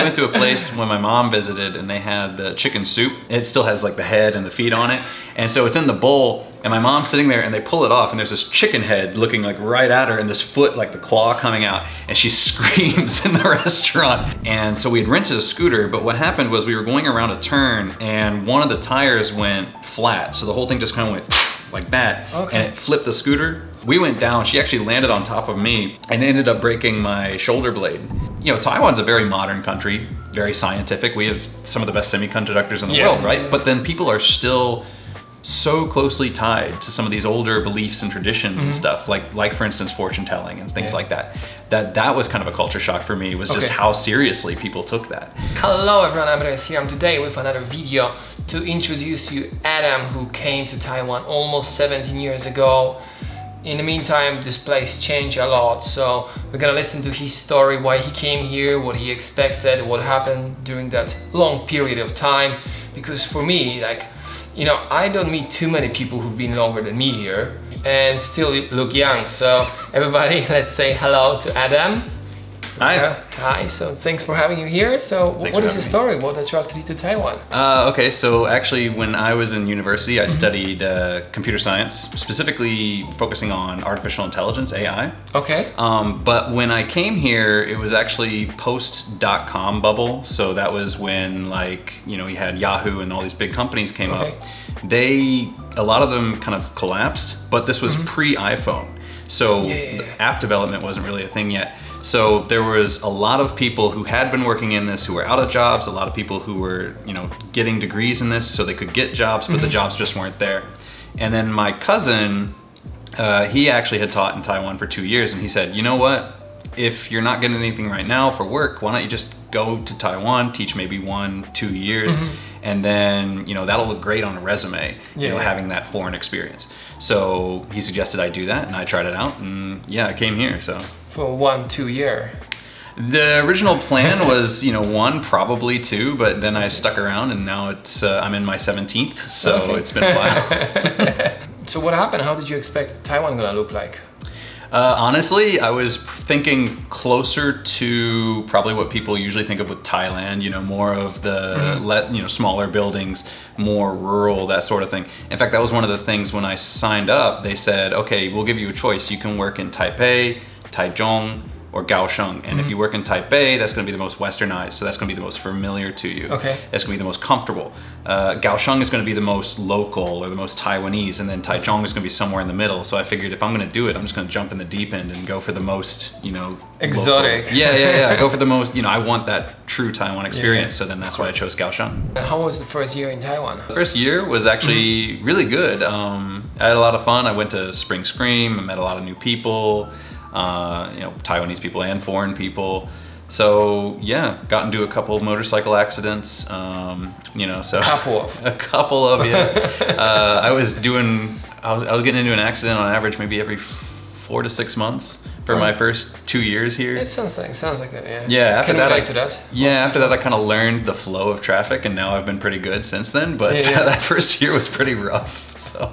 went to a place when my mom visited, and they had the chicken soup. It still has like the head and the feet on it, and so it's in the bowl. And my mom's sitting there, and they pull it off, and there's this chicken head looking like right at her, and this foot, like the claw coming out, and she screams in the restaurant. And so we had rented a scooter, but what happened was we were going around a turn, and one of the tires went flat, so the whole thing just kind of went like that, and it flipped the scooter. We went down, she actually landed on top of me and ended up breaking my shoulder blade. You know, Taiwan's a very modern country, very scientific. We have some of the best semiconductors in the world, right? But then people are still so closely tied to some of these older beliefs and traditions and stuff, like for instance, fortune telling and things like that. That was kind of a culture shock for me, was just how seriously people took that. Hello everyone, Andres here. I'm today with another video to introduce you Adam, who came to Taiwan almost 17 years ago. In the meantime, this place changed a lot, so we're gonna listen to his story, why he came here, what he expected, what happened during that long period of time. Because for me, like, you know, I don't meet too many people who've been longer than me here and still look young. So everybody, let's say hello to Adam. Hi. Hi, so thanks for having you here. So what is your story? What attracted you to Taiwan? Okay, so actually when I was in university, I studied computer science, specifically focusing on artificial intelligence, AI. Okay. But when I came here, it was actually post-dot-com bubble. So that was when, like, you know, you had Yahoo and all these big companies came up. A lot of them kind of collapsed, but this was pre-iPhone. So the app development wasn't really a thing yet. So there was a lot of people who had been working in this who were out of jobs, a lot of people who were, you know, getting degrees in this so they could get jobs, but the jobs just weren't there. And then my cousin, he actually had taught in Taiwan for 2 years, and he said, you know what? If you're not getting anything right now for work, why don't you just go to Taiwan, teach maybe 1-2 years, and then, you know, that'll look great on a resume, you know, having that foreign experience. So he suggested I do that, and I tried it out, and yeah, I came here, so. For 1-2 year. The original plan was, you know, 1, probably 2, but then I stuck around, and now it's I'm in my 17th, so it's been a while. So what happened? How did you expect Taiwan gonna look like? Honestly, I was thinking closer to probably what people usually think of with Thailand, you know, more of the you know, smaller buildings, more rural, that sort of thing. In fact, that was one of the things when I signed up. They said, okay, we'll give you a choice. You can work in Taipei, Taichung, or Kaohsiung. And if you work in Taipei, that's going to be the most westernized, so that's going to be the most familiar to you. Okay. That's going to be the most comfortable. Kaohsiung is going to be the most local or the most Taiwanese, and then Taichung is going to be somewhere in the middle. So I figured if I'm going to do it, I'm just going to jump in the deep end and go for the most, you know, exotic. Local. Yeah. Go for the most, you know, I want that true Taiwan experience, so then that's why I chose Kaohsiung. How was the first year in Taiwan? The first year was actually really good. I had a lot of fun. I went to Spring Scream, I met a lot of new people. You know, Taiwanese people and foreign people. So yeah, got into a couple of motorcycle accidents. You know, so a couple of I was getting into an accident on average maybe every 4 to 6 months for my first 2 years here. It sounds like that. Yeah. Yeah. After that, after that I kind of learned the flow of traffic, and now I've been pretty good since then. But that first year was pretty rough. So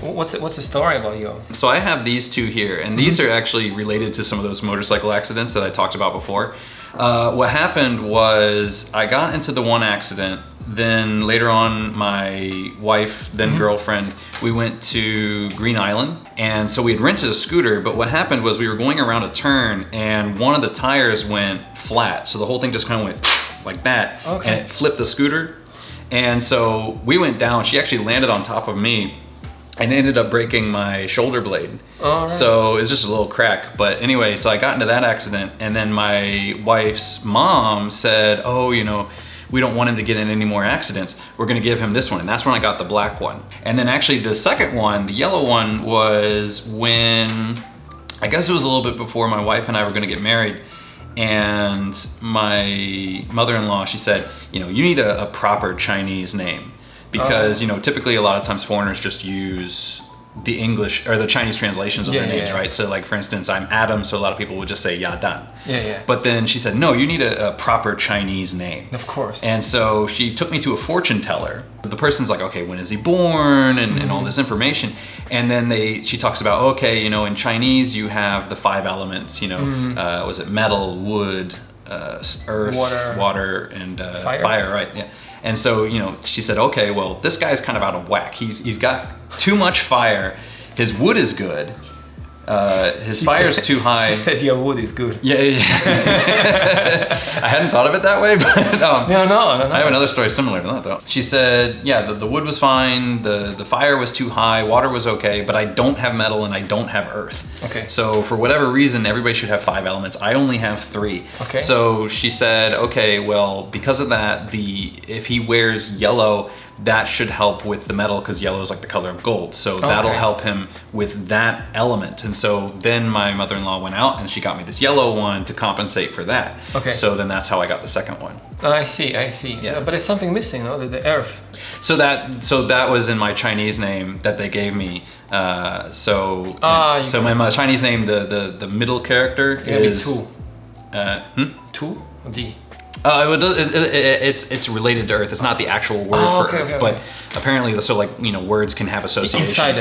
what's the story about you? So I have these two here, and these are actually related to some of those motorcycle accidents that I talked about before. What happened was I got into the one accident, then later on my wife, then girlfriend, we went to Green Island, and so we had rented a scooter, but what happened was we were going around a turn, and one of the tires went flat, so the whole thing just kind of went like that, and it flipped the scooter. And so we went down, she actually landed on top of me and ended up breaking my shoulder blade. So it was just a little crack. But anyway, so I got into that accident, and then my wife's mom said, oh, you know, we don't want him to get in any more accidents. We're gonna give him this one. And that's when I got the black one. And then actually the second one, the yellow one, was when, I guess it was a little bit before my wife and I were gonna get married. And my mother-in-law, she said, you know, you need a proper Chinese name, because, you know, typically a lot of times foreigners just use the English or the Chinese translations of their names, right? So like, for instance, I'm Adam, so a lot of people would just say Yadan. But then she said, no, you need a proper Chinese name. Of course. And so she took me to a fortune teller. The person's like, okay, when is he born? And all this information. And then she talks about, okay, you know, in Chinese, you have the 5 elements, you know, was it metal, wood, earth, water and fire, right? Yeah. And so, she said, okay, well, this guy's kind of out of whack. He's got too much fire. His wood is good. His fire's too high. She said your wood is good. Yeah. I hadn't thought of it that way, but no. I have another story similar to that though. She said, the wood was fine, the fire was too high, water was okay, but I don't have metal and I don't have earth. Okay. So for whatever reason, everybody should have 5 elements. I only have 3. Okay. So she said, okay, well, because of that, if he wears yellow, that should help with the metal because yellow is like the color of gold. So that'll help him with that element. And so then my mother-in-law went out and she got me this yellow one to compensate for that. Okay. So then that's how I got the second one. I see. Yeah. So, but it's something missing, no? The earth. So that was in my Chinese name that they gave me. So my Chinese name, the middle character is Tu or D? It's related to Earth. It's not the actual word for Earth, but apparently, words can have associations. Inside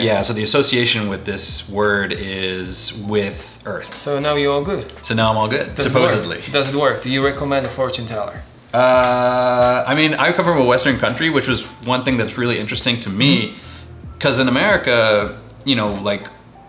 yeah. So the association with this word is with Earth. So now you're all good. So now I'm all good, supposedly. Does it work? Do you recommend a fortune teller? I come from a Western country, which was one thing that's really interesting to me, because in America,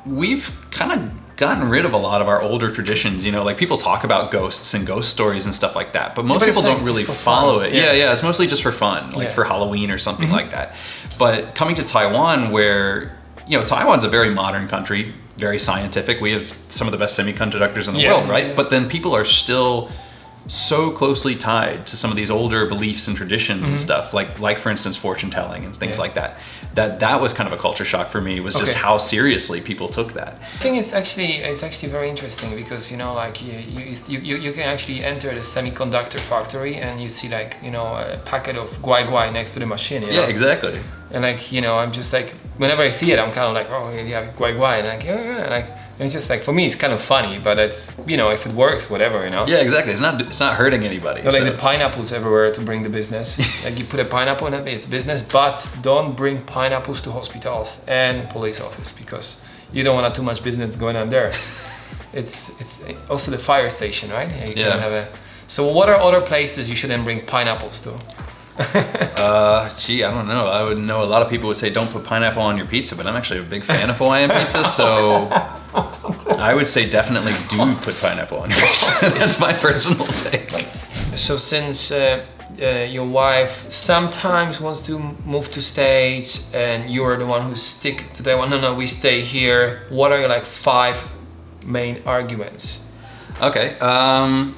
we've kind of gotten rid of a lot of our older traditions. People talk about ghosts and ghost stories and stuff like that, but most people don't really follow it. Yeah, it's mostly just for fun, for Halloween or something like that. But coming to Taiwan, where Taiwan's a very modern country, very scientific. We have some of the best semiconductors in the world, right? But then people are still so closely tied to some of these older beliefs and traditions and stuff, like for instance fortune telling and things like that. That was kind of a culture shock for me, was just how seriously people took that. I think it's actually very interesting because you can actually enter the semiconductor factory and you see a packet of guai next to the machine. Yeah, exactly. And I'm just whenever I see it, I'm kind of oh yeah, guai, and and it's just for me, it's kind of funny, but it's if it works, whatever, Yeah, exactly. It's not hurting anybody. The pineapples everywhere to bring the business. You put a pineapple in it, it's business, but don't bring pineapples to hospitals and police office because you don't want too much business going on there. It's also the fire station, right? So what are other places you shouldn't bring pineapples to? I don't know. I would know a lot of people would say don't put pineapple on your pizza, but I'm actually a big fan of Hawaiian pizza, so I would say definitely do put pineapple on your pizza. That's my personal take. So since your wife sometimes wants to move to States and you're the one who stick to Taiwan, no, we stay here, what are your 5 main arguments? Okay,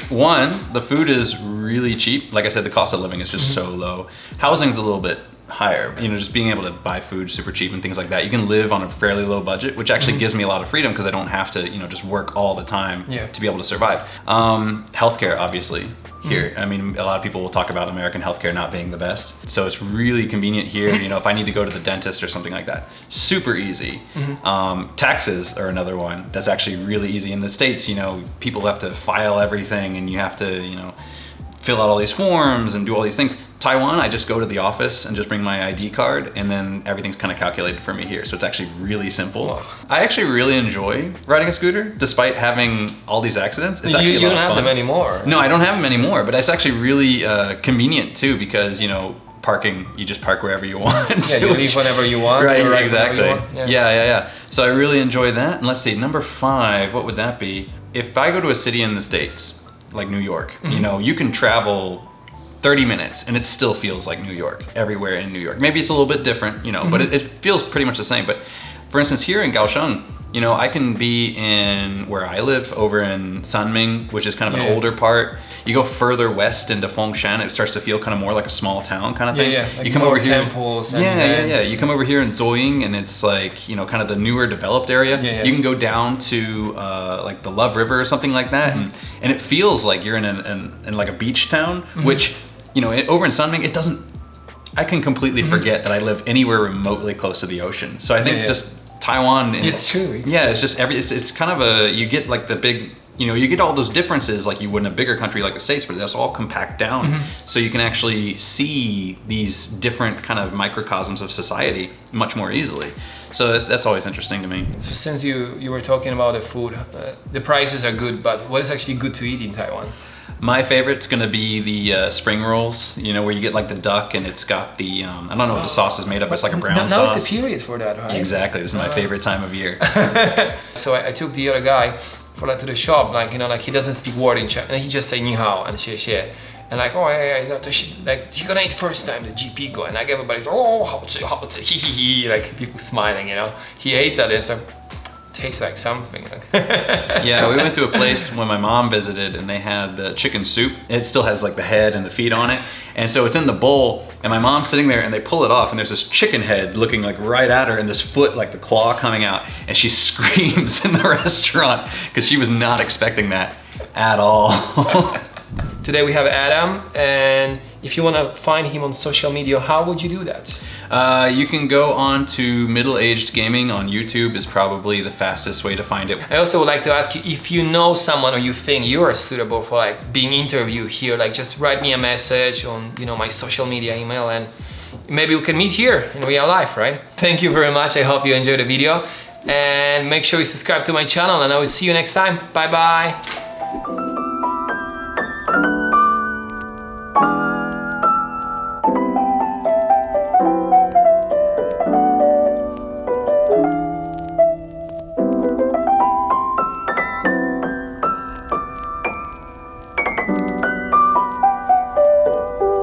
one, the food is really cheap. Like I said, the cost of living is just so low. Housing's a little bit higher. Just being able to buy food super cheap and things like that. You can live on a fairly low budget, which actually gives me a lot of freedom because I don't have to, just work all the time to be able to survive. Healthcare, obviously, here. A lot of people will talk about American healthcare not being the best. So it's really convenient here. If I need to go to the dentist or something like that, super easy. Taxes are another one that's actually really easy. In the States, people have to file everything and you have to, fill out all these forms and do all these things. Taiwan, I just go to the office and just bring my ID card and then everything's kind of calculated for me here. So it's actually really simple. Wow. I actually really enjoy riding a scooter despite having all these accidents. It's actually you don't have them anymore. No, I don't have them anymore, but it's actually really convenient too because, parking, you just park wherever you want. Yeah, you leave whenever you want. Right, exactly. Yeah. So I really enjoy that. And let's see, number 5, what would that be? If I go to a city in the States, like New York, you can travel 30 minutes and it still feels like New York everywhere in New York. Maybe it's a little bit different, but it feels pretty much the same. But for instance, here in Kaohsiung, I can be in where I live over in Sanming, which is kind of an older part. You go further west into Fengshan, it starts to feel kind of more like a small town kind of thing. You come over here. Temples and You come over here in Zoying and it's kind of the newer developed area. You can go down to the Love River or something like that, and it feels like you're in like a beach town, which over in Sanming, it doesn't. I can completely forget that I live anywhere remotely close to the ocean. So I think just Taiwan. It's true. It's just it's kind of you get the big, you get all those differences like you would in a bigger country like the States, but it's all compact down. So you can actually see these different kind of microcosms of society much more easily. So that's always interesting to me. So since you were talking about the food, the prices are good, but what is actually good to eat in Taiwan? My favorite's gonna be the spring rolls, you know, where you get like the duck and it's got the, I don't know what the sauce is made of, but it's like a brown sauce. Now is the period for that, right? Exactly, this is my favorite time of year. So I took the other guy to the shop, like, you know, like he doesn't speak word in Chinese, and he just say ni hao and xie xie. And like, oh yeah, you got to like you're gonna eat first time the GP go, and like everybody's oh how to hee hee hee, like people smiling, you know. He ate that and it's like tastes like something. Yeah, we went to a place when my mom visited and they had the chicken soup. It still has like the head and the feet on it. And so it's in the bowl and my mom's sitting there and they pull it off and there's this chicken head looking like right at her and this foot, like the claw coming out, and she screams in the restaurant because she was not expecting that at all. Today we have Adam, and if you want to find him on social media, how would you do that? You can go on to Middle Aged Gaming on YouTube is probably the fastest way to find it. I also would like to ask you, if you know someone or you think you are suitable for like being interviewed here, like just write me a message on, you know, my social media email, and maybe we can meet here in real life, right? Thank you very much. I hope you enjoyed the video, and make sure you subscribe to my channel, and I will see you next time. Bye bye.